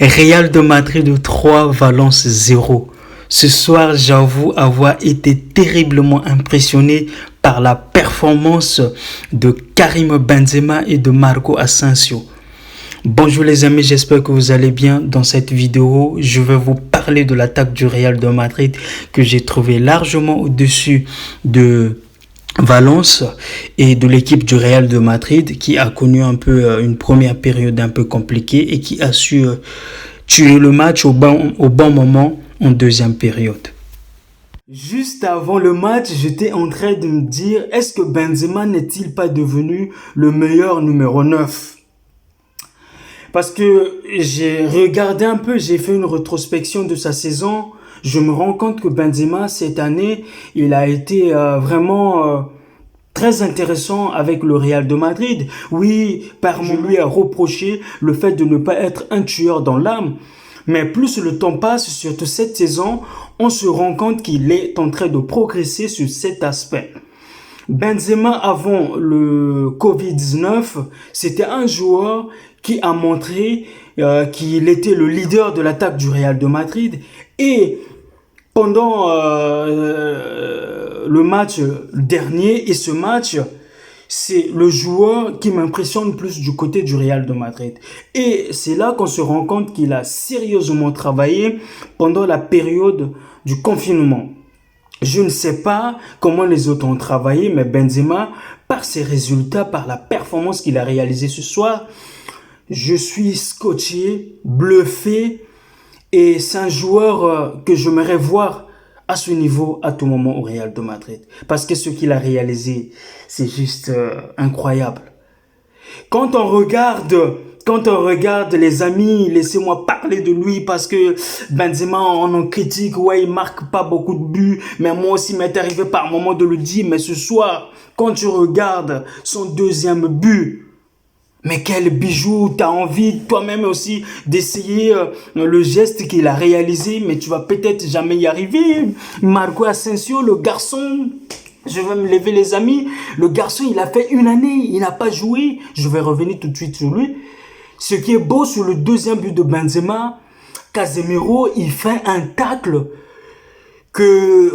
Real de Madrid 3, Valence 0. Ce soir, j'avoue avoir été terriblement impressionné par la performance de Karim Benzema et de Marco Asensio. Bonjour les amis, j'espère que vous allez bien. Dans cette vidéo, je vais vous parler de l'attaque du Real de Madrid que j'ai trouvé largement au-dessus de Valence et de l'équipe du Real de Madrid qui a connu un peu une première période un peu compliquée et qui a su tuer le match au bon moment en deuxième période. Juste avant le match, j'étais en train de me dire, est-ce que Benzema n'est-il pas devenu le meilleur numéro 9? Parce que j'ai regardé un peu, j'ai fait une rétrospection de sa saison. Je me rends compte que Benzema, cette année, il a été vraiment très intéressant avec le Real de Madrid. Oui, je lui ai reproché le fait de ne pas être un tueur dans l'âme. Mais plus le temps passe, surtout cette saison, on se rend compte qu'il est en train de progresser sur cet aspect. Benzema, avant le Covid-19, c'était un joueur qui a montré qu'il était le leader de l'attaque du Real de Madrid. Et pendant le match dernier et ce match, c'est le joueur qui m'impressionne plus du côté du Real de Madrid. Et c'est là qu'on se rend compte qu'il a sérieusement travaillé pendant la période du confinement. Je ne sais pas comment les autres ont travaillé, mais Benzema, par ses résultats, par la performance qu'il a réalisée ce soir, je suis scotché, bluffé, et c'est un joueur que j'aimerais voir à ce niveau à tout moment au Real de Madrid. Parce que ce qu'il a réalisé, c'est juste incroyable. Quand on regarde les amis, laissez-moi parler de lui parce que Benzema, on en critique, ouais, il marque pas beaucoup de buts, mais moi aussi m'est arrivé par moment de le dire, mais ce soir, quand tu regardes son deuxième but, mais quel bijou, t'as envie toi-même aussi d'essayer le geste qu'il a réalisé, mais tu vas peut-être jamais y arriver. Marco Asensio, le garçon, je vais me lever les amis, le garçon il a fait une année, il n'a pas joué, je vais revenir tout de suite sur lui. Ce qui est beau sur le deuxième but de Benzema, Casemiro, il fait un tacle que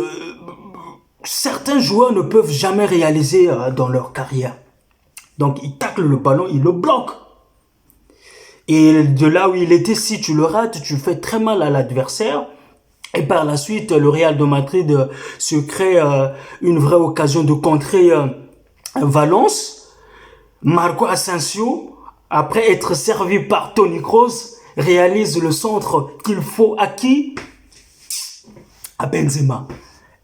certains joueurs ne peuvent jamais réaliser dans leur carrière. Donc, il tacle le ballon, il le bloque. Et de là où il était, si tu le rates, tu fais très mal à l'adversaire. Et par la suite, le Real de Madrid se crée une vraie occasion de contrer Valence. Marco Asensio, après être servi par Toni Kroos, réalise le centre qu'il faut à qui? À Benzema.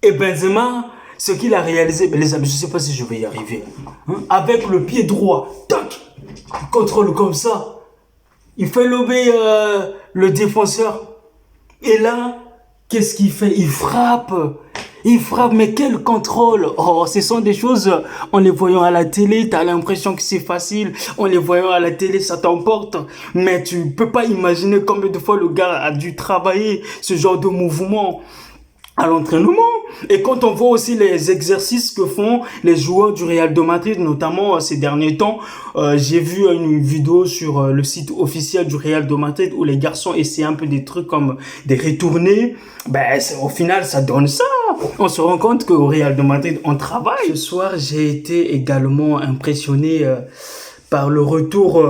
Et Benzema, ce qu'il a réalisé, les amis, je ne sais pas si je vais y arriver. Avec le pied droit, tac, il contrôle comme ça. Il fait lever le défenseur. Et là, qu'est-ce qu'il fait? Il frappe. Il frappe, mais quel contrôle! Oh, ce sont des choses, en les voyant à la télé, tu as l'impression que c'est facile. En les voyant à la télé, ça t'emporte. Mais tu peux pas imaginer combien de fois le gars a dû travailler ce genre de mouvement à l'entraînement. Et quand on voit aussi les exercices que font les joueurs du Real de Madrid, notamment ces derniers temps, j'ai vu une vidéo sur le site officiel du Real de Madrid où les garçons essaient un peu des trucs comme des retournées. Ben, au final, ça donne ça. On se rend compte qu'au Real de Madrid, on travaille. Ce soir, j'ai été également impressionné par le retour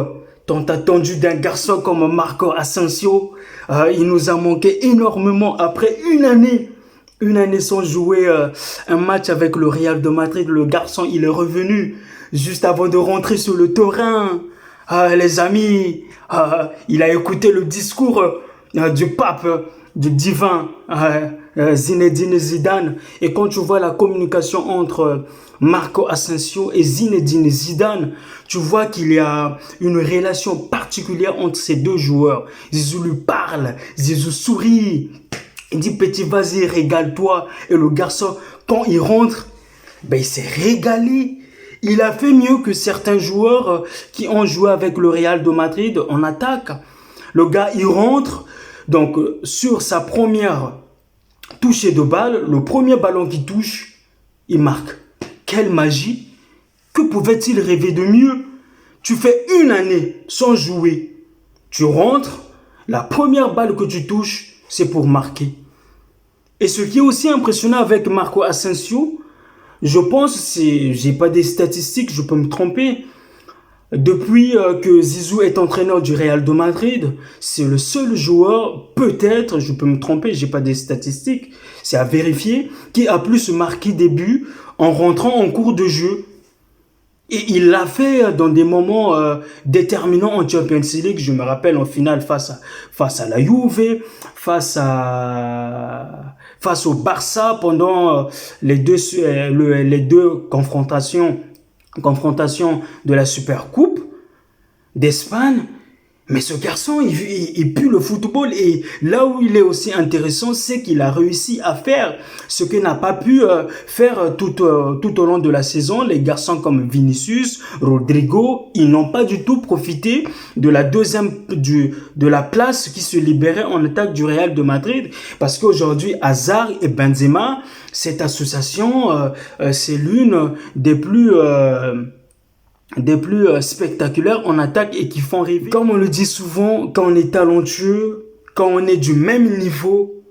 tant attendu d'un garçon comme Marco Asensio. Il nous a manqué énormément après une année sans jouer un match avec le Real de Madrid. Le garçon, il est revenu juste avant de rentrer sur le terrain. Les amis, il a écouté le discours du pape, du divin Zinedine Zidane. Et quand tu vois la communication entre Marco Asensio et Zinedine Zidane, tu vois qu'il y a une relation particulière entre ces deux joueurs. Zizou lui parle, Zizou sourit. Il dit, petit, vas-y, régale-toi. Et le garçon, quand il rentre, ben, il s'est régalé. Il a fait mieux que certains joueurs qui ont joué avec le Real de Madrid en attaque. Le gars, il rentre. Donc, sur sa première touchée de balle, le premier ballon qu'il touche, il marque. Quelle magie! Que pouvait-il rêver de mieux? Tu fais une année sans jouer. Tu rentres La première balle que tu touches, c'est pour marquer. Et ce qui est aussi impressionnant avec Marco Asensio, je pense, j'ai pas des statistiques, je peux me tromper. Depuis que Zizou est entraîneur du Real de Madrid, c'est le seul joueur, peut-être, je peux me tromper, j'ai pas des statistiques, c'est à vérifier, qui a plus marqué des buts en rentrant en cours de jeu. Et il l'a fait dans des moments déterminants en Champions League. Je me rappelle en finale face à la Juve, face au Barça pendant les deux confrontations de la Super Coupe d'Espagne. Mais ce garçon, il pue le football, et là où il est aussi intéressant, c'est qu'il a réussi à faire ce que n'a pas pu faire tout au long de la saison. Les garçons comme Vinicius, Rodrigo, ils n'ont pas du tout profité de de la place qui se libérait en attaque du Real de Madrid, parce qu'aujourd'hui, Hazard et Benzema, cette association, c'est l'une des plus spectaculaires en attaque et qui font rêver. Comme on le dit souvent, quand on est talentueux, quand on est du même niveau,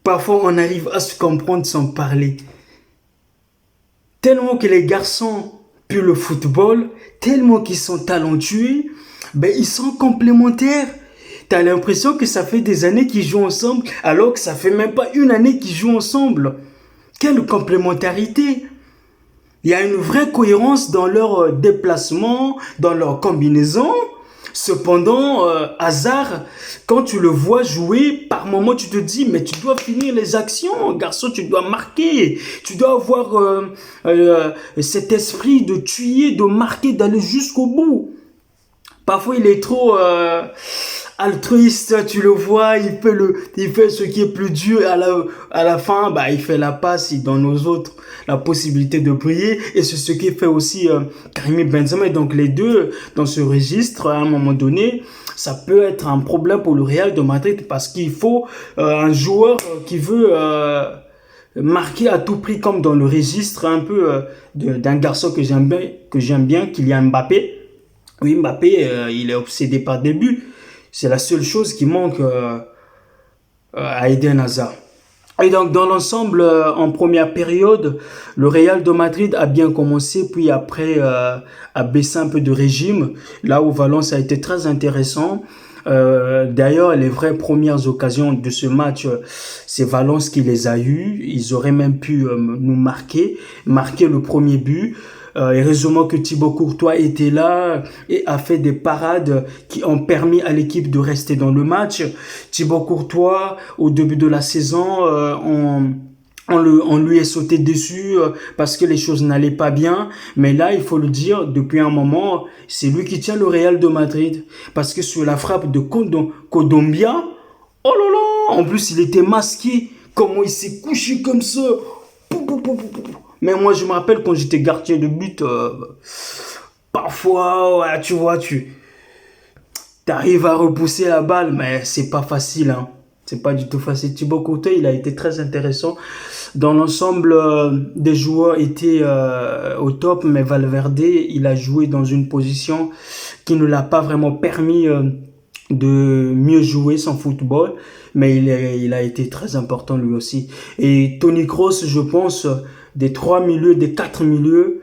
parfois on arrive à se comprendre sans parler. Tellement que les garçons puent le football, tellement qu'ils sont talentueux, ben ils sont complémentaires. T'as l'impression que ça fait des années qu'ils jouent ensemble, alors que ça fait même pas une année qu'ils jouent ensemble. Quelle complémentarité! Il y a une vraie cohérence dans leur déplacement, dans leur combinaison. Cependant, Hazard, quand tu le vois jouer, par moment tu te dis, mais tu dois finir les actions, garçon, tu dois marquer. Tu dois avoir cet esprit de tuer, de marquer, d'aller jusqu'au bout. Parfois, il est trop altruiste, tu le vois, il fait ce qui est plus dur, à la fin, bah, il fait la passe, il donne aux autres la possibilité de briller, et c'est ce qui fait aussi Karim Benzema. Et donc les deux, dans ce registre, à un moment donné, ça peut être un problème pour le Real de Madrid, parce qu'il faut un joueur qui veut marquer à tout prix, comme dans le registre un peu d'un garçon que j'aime bien, Kylian Mbappé. Oui, Mbappé, il est obsédé par des buts. C'est la seule chose qui manque à Eden Hazard. Et donc, dans l'ensemble, en première période, le Real de Madrid a bien commencé, puis après a baissé un peu de régime, là où Valence a été très intéressant. D'ailleurs, les vraies premières occasions de ce match, c'est Valence qui les a eues. Ils auraient même pu nous marquer le premier but. Heureusement que Thibaut Courtois était là et a fait des parades qui ont permis à l'équipe de rester dans le match. Thibaut Courtois, au début de la saison, on lui est sauté dessus parce que les choses n'allaient pas bien. Mais là, il faut le dire, depuis un moment, c'est lui qui tient le Real de Madrid. Parce que sur la frappe de Kondogbia, oh là là, en plus il était masqué. Comment il s'est couché comme ça. Mais moi, je me rappelle quand j'étais gardien de but, parfois, ouais, tu vois, tu arrives à repousser la balle, mais c'est pas facile, hein. C'est pas du tout facile. Thibaut Courtois, il a été très intéressant. Dans l'ensemble, des joueurs étaient au top, mais Valverde, il a joué dans une position qui ne l'a pas vraiment permis de mieux jouer son football, mais il a été très important lui aussi. Et Toni Kroos, je pense, des 4 milieux,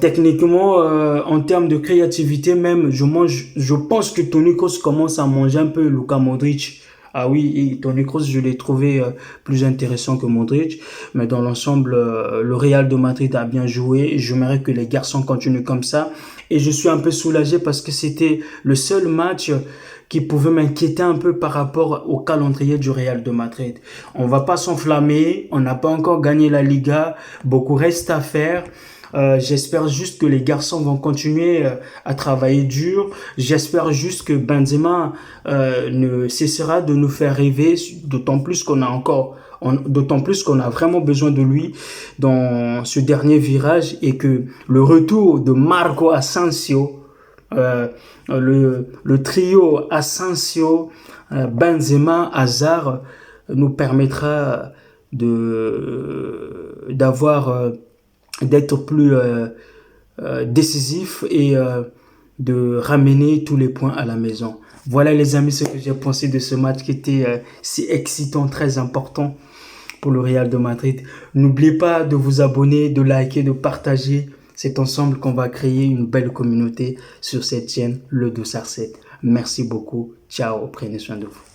techniquement, en termes de créativité même, je pense que Toni Kroos commence à manger un peu Luka Modric. Ah oui, et Toni Kroos, je l'ai trouvé plus intéressant que Modric, mais dans l'ensemble, le Real de Madrid a bien joué. J'aimerais que les garçons continuent comme ça, et je suis un peu soulagé parce que c'était le seul match qui pouvait m'inquiéter un peu par rapport au calendrier du Real de Madrid. On va pas s'enflammer, on n'a pas encore gagné la Liga, beaucoup reste à faire. J'espère juste que les garçons vont continuer à travailler dur. J'espère juste que Benzema ne cessera de nous faire rêver, d'autant plus qu'on a vraiment besoin de lui dans ce dernier virage, et que le retour de Marco Asensio, le trio Asensio, Benzema, Hazard nous permettra d'être plus décisif et de ramener tous les points à la maison. Voilà les amis ce que j'ai pensé de ce match qui était si excitant, très important pour le Real de Madrid. N'oubliez pas de vous abonner, de liker, de partager. C'est ensemble qu'on va créer une belle communauté sur cette chaîne, le Dossard 7. Merci beaucoup. Ciao, prenez soin de vous.